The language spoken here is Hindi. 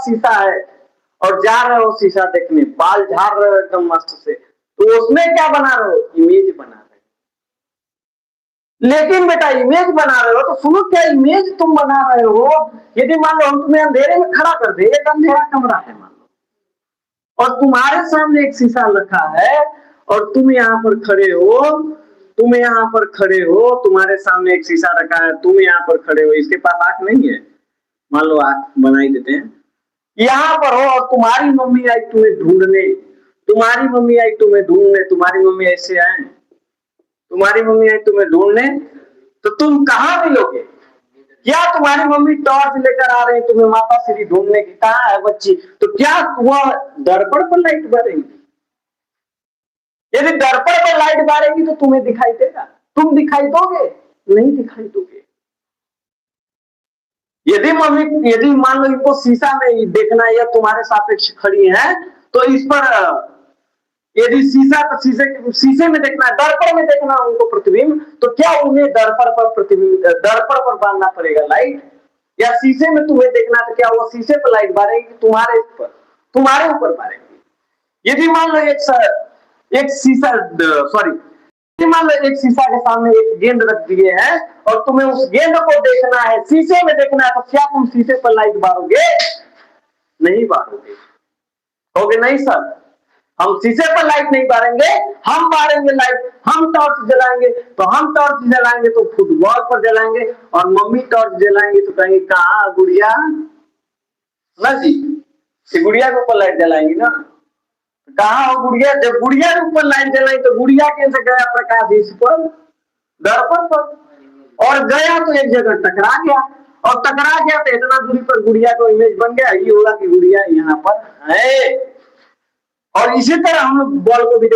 शीशा है और जा रहे हो शीशा देखने, बाल झाड़ रहे हो एकदम मस्त से, तो उसमें क्या बना रहे हो? इमेज बना रहे हो। लेकिन बेटा इमेज बना रहे हो तो सुनो, क्या इमेज तुम बना रहे हो? यदि मान लो हम तुम्हें अंधेरे में खड़ा कर दे, एक अंधेरा कमरा है मान लो, और तुम्हारे सामने एक शीशा रखा है और तुम यहाँ पर खड़े हो, तुम यहाँ पर खड़े हो, तुम्हारे सामने एक शीशा रखा है, तुम यहाँ पर खड़े हो, इसके पास आंख नहीं है, मान लो आंख बना ही देते हैं, यहाँ पर हो और तुम्हारी मम्मी आई तुम्हें ढूंढने, तुम्हारी मम्मी आई तुम्हें ढूंढने, तुम्हारी मम्मी ऐसे आए, तुम्हारी मम्मी आई तुम्हें ढूंढने, तो तुम कहाँ मिलोगे? क्या तुम्हारी मम्मी टॉर्च लेकर आ रही, तुम्हें माता श्री ढूंढने की, कहाँ है बच्ची? तो क्या वह दर्पण पर लाइट बारेगी? यदि दर्पण पर लाइट बारेगी तो तुम्हें दिखाई देगा? तुम दिखाई दोगे? नहीं दिखाई दोगे। यदि मान लो इनको शीशा में देखना है या तुम्हारे सापेक्ष खड़ी है, तो इस पर यदि शीशे में देखना है, दर्पण में देखना है उनको प्रतिबिंब, तो क्या उन्हें दर्पण पर बांधना पड़ेगा लाइट, या शीशे में तुम्हें देखना है तो क्या वो शीशे पर लाइट बारेगी? तुम्हारे ऊपर बारेगी। यदि मान लो एक शीशा के सामने एक गेंद रख दिए हैं और तुम्हें उस गेंद को देखना है, शीशे में देखना है, तो क्या तुम शीशे पर लाइट बारोगे? नहीं बारोगे। होगे नहीं सर, हम शीशे पर लाइट नहीं बारेंगे, हम बारेंगे लाइट, हम टॉर्च जलाएंगे, तो हम टॉर्च जलाएंगे तो फुटबॉल पर जलाएंगे, और मम्मी टॉर्च जलाएंगे तो कहेंगे कहाँ गुड़िया ना जी, गुड़िया के ऊपर लाइट जलाएंगी ना, कहाँ हो गुड़िया? जब गुड़िया के ऊपर लाइट जलाई तो गुड़िया कैसे गया प्रकाश इस पर, दर्पण पर, और गया तो एक जगह टकरा गया, और टकरा गया तो इतना दूरी पर गुड़िया को इमेज बन गया, ये होगा कि गुड़िया यहाँ पर है। और इसी तरह हम लोग बॉल को भी